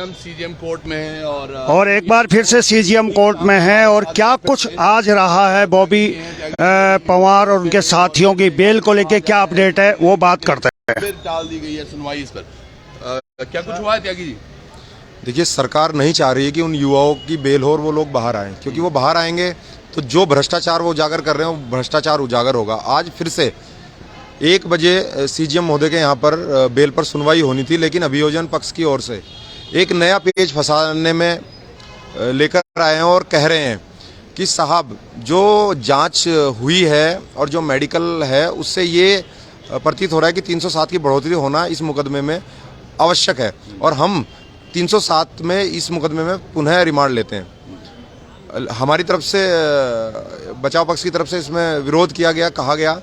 हम CGM court में हैं और एक बार फिर से सीजीएम कोर्ट में हैं और क्या कुछ आज रहा है बॉबी पवार और उनके साथियों की बेल को लेके क्या अपडेट है वो बात करते हैं। फिर टाल दी गई है सुनवाई इस पर। क्या कुछ हुआ है त्यागी जी? देखिए, सरकार नहीं चाह रही है कि उन युवाओं की बेल हो और वो लोग बाहर आएं, क्योंकि वो बाहर आएंगे तो जो भ्रष्टाचार वो उजागर कर रहे हैं वो भ्रष्टाचार उजागर होगा। आज फिर से 1 बजे सीजीएम महोदय के यहाँ पर बेल पर सुनवाई होनी थी, लेकिन अभियोजन पक्ष की ओर से एक नया पेज फंसाने में लेकर आए हैं और कह रहे हैं कि साहब, जो जांच हुई है और जो मेडिकल है उससे ये प्रतीत हो रहा है कि 307 की बढ़ोतरी होना इस मुकदमे में आवश्यक है और हम 307 में इस मुकदमे में पुनः रिमांड लेते हैं। हमारी तरफ से, बचाव पक्ष की तरफ से इसमें विरोध किया गया, कहा गया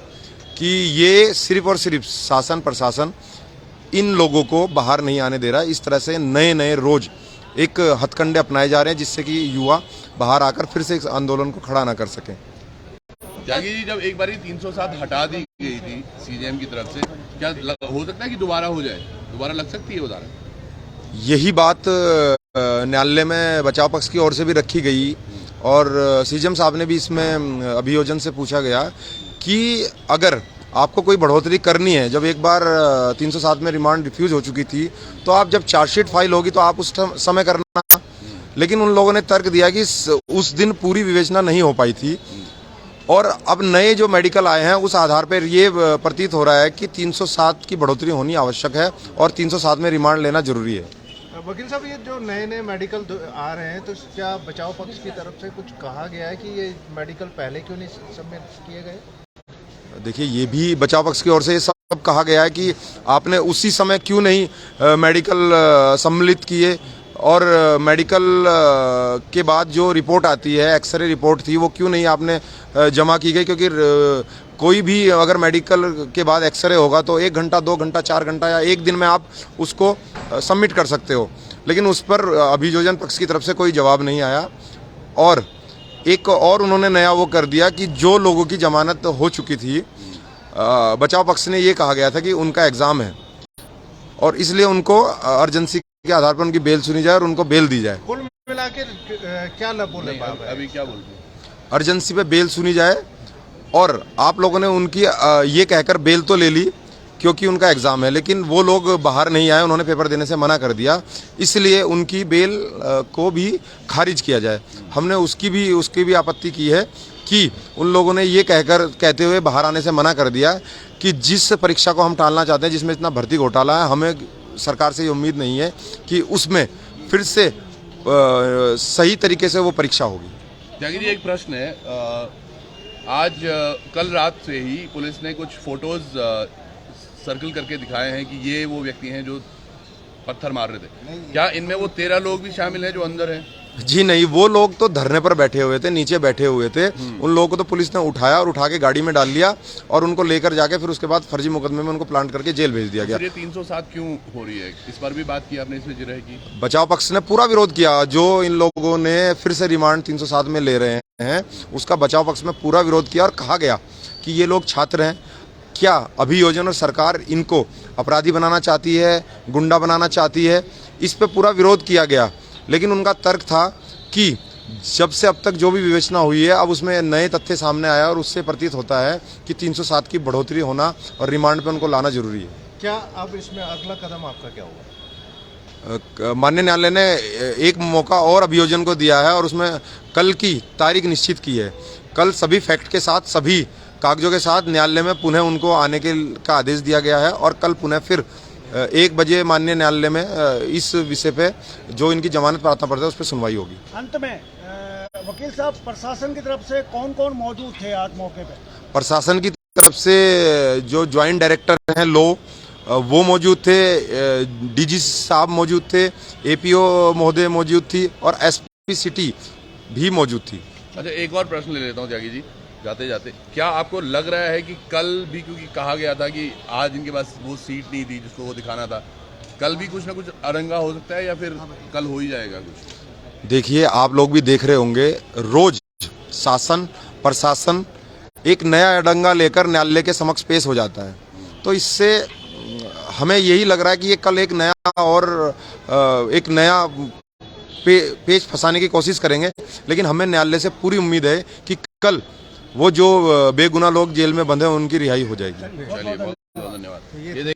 कि ये सिर्फ और सिर्फ शासन प्रशासन इन लोगों को बाहर नहीं आने दे रहा है। इस तरह से नए नए रोज एक हथकंडे अपनाए जा रहे हैं जिससे कि युवा बाहर आकर फिर से इस आंदोलन को खड़ा ना कर सकें। त्यागी जी, जब एक बार 307 हटा दी गई थी सीजीएम की तरफ से, क्या हो सकता है कि दोबारा हो जाए? दोबारा लग सकती है उदाहरण? यही बात न्यायालय में बचाव पक्ष की ओर से भी रखी गई और सीजीएम साहब ने भी इसमें अभियोजन से पूछा गया कि अगर आपको कोई बढ़ोतरी करनी है, जब एक बार 307 में रिमांड रिफ्यूज हो चुकी थी तो आप जब चार्जशीट फाइल होगी तो आप उस समय करना, लेकिन उन लोगों ने तर्क दिया कि उस दिन पूरी विवेचना नहीं हो पाई थी और अब नए जो मेडिकल आए हैं उस आधार पर ये प्रतीत हो रहा है कि 307 की बढ़ोतरी होनी आवश्यक है और 307 में रिमांड लेना जरूरी है। वकील साहब, ये जो नए नए मेडिकल आ रहे हैं तो क्या बचाव पक्ष की तरफ से कुछ कहा गया है कि ये मेडिकल पहले क्यों नहीं सबमिट किए गए? देखिए, ये भी बचाव पक्ष की ओर से सब कहा गया है कि आपने उसी समय क्यों नहीं मेडिकल सम्मिलित किए और मेडिकल के बाद जो रिपोर्ट आती है, एक्सरे रिपोर्ट थी, वो क्यों नहीं आपने जमा की गई, क्योंकि कोई भी अगर मेडिकल के बाद एक्सरे होगा तो 1 घंटा 2 घंटा 4 घंटा या 1 दिन में आप उसको सबमिट कर सकते हो, लेकिन उस पर अभियोजन पक्ष की तरफ से कोई जवाब नहीं आया। और एक और उन्होंने नया वो कर दिया कि जो लोगों की जमानत हो चुकी थी, बचाव पक्ष ने ये कहा गया था कि उनका एग्ज़ाम है और इसलिए उनको अर्जेंसी के आधार पर उनकी बेल सुनी जाए और उनको बेल दी जाए। कुल मिला के क्या बोले अभी क्या बोलते हैं? अर्जेंसी पे बेल सुनी जाए और आप लोगों ने उनकी ये कहकर बेल तो ले ली क्योंकि उनका एग्ज़ाम है, लेकिन वो लोग बाहर नहीं आए, उन्होंने पेपर देने से मना कर दिया, इसलिए उनकी बेल को भी खारिज किया जाए। हमने उसकी भी आपत्ति की है कि उन लोगों ने ये कहते हुए बाहर आने से मना कर दिया कि जिस परीक्षा को हम टालना चाहते हैं, जिसमें इतना भर्ती घोटाला है, हमें सरकार से ये उम्मीद नहीं है कि उसमें फिर से सही तरीके से वो परीक्षा होगी। त्यागी जी, एक प्रश्न है। आज कल रात से ही पुलिस ने कुछ फोटोज सर्कल करके दिखाए हैं कि ये वो व्यक्ति हैं जो पत्थर मार रहे थे। क्या इनमें वो 13 लोग भी शामिल हैं जो अंदर हैं? जी नहीं, वो लोग तो धरने पर बैठे हुए थे, नीचे बैठे हुए थे। उन लोगों को तो पुलिस ने उठाया और उठा के गाड़ी में डाल लिया और उनको लेकर जाके फिर उसके बाद फर्जी मुकदमे में उनको प्लांट करके जेल भेज दिया गया। ये 307 क्यों हो रही है? इस पर भी बात की आपने, इसमें जिरह की? बचाव पक्ष ने पूरा विरोध किया। जो इन लोगों ने फिर से रिमांड 307 में ले रहे हैं उसका बचाव पक्ष में पूरा विरोध किया और कहा गया कि ये लोग छात्र हैं। क्या अभियोजन और सरकार इनको अपराधी बनाना चाहती है, गुंडा बनाना चाहती है? इस पे पूरा विरोध किया गया, लेकिन उनका तर्क था कि जब से अब तक जो भी विवेचना हुई है अब उसमें नए तथ्य सामने आया और उससे प्रतीत होता है कि 307 की बढ़ोतरी होना और रिमांड पे उनको लाना जरूरी है। क्या अब इसमें अगला कदम आपका क्या होगा? माननीय न्यायालय ने एक मौका और अभियोजन को दिया है और उसमें कल की तारीख निश्चित की है। कल सभी फैक्ट के साथ, सभी कागजों के साथ न्यायालय में पुनः उनको आने का आदेश दिया गया है और कल पुनः फिर 1 बजे माननीय न्यायालय में इस विषय पे जो इनकी जमानत प्रार्थना पत्र है उस पर सुनवाई होगी। अंत में वकील साहब, प्रशासन की तरफ से कौन कौन मौजूद थे आज मौके पे? प्रशासन की तरफ से जो ज्वाइंट डायरेक्टर हैं लो, वो मौजूद थे, डीजी साहब मौजूद थे, एपीओ महोदय मौजूद थी और एसपी सिटी भी मौजूद थी। अच्छा, एक और प्रश्न ले लेता हूँ त्यागी जी जाते जाते। क्या आपको लग रहा है कि कल भी, क्योंकि कहा गया था कि आज इनके पास वो सीट नहीं थी जिसको वो दिखाना था, कल भी कुछ ना कुछ अरंगा हो सकता है या फिर कल हो ही जाएगा कुछ? देखिए, आप लोग भी देख रहे होंगे, रोज शासन प्रशासन एक नया अडंगा लेकर न्यायालय के समक्ष पेश हो जाता है, तो इससे हमें यही लग रहा है कि ये कल एक नया और एक नया पेच फंसाने की कोशिश करेंगे, लेकिन हमें न्यायालय से पूरी उम्मीद है कि कल वो जो बेगुनाह लोग जेल में बंधे हैं उनकी रिहाई हो जाएगी। चलिए, बहुत बहुत धन्यवाद। ये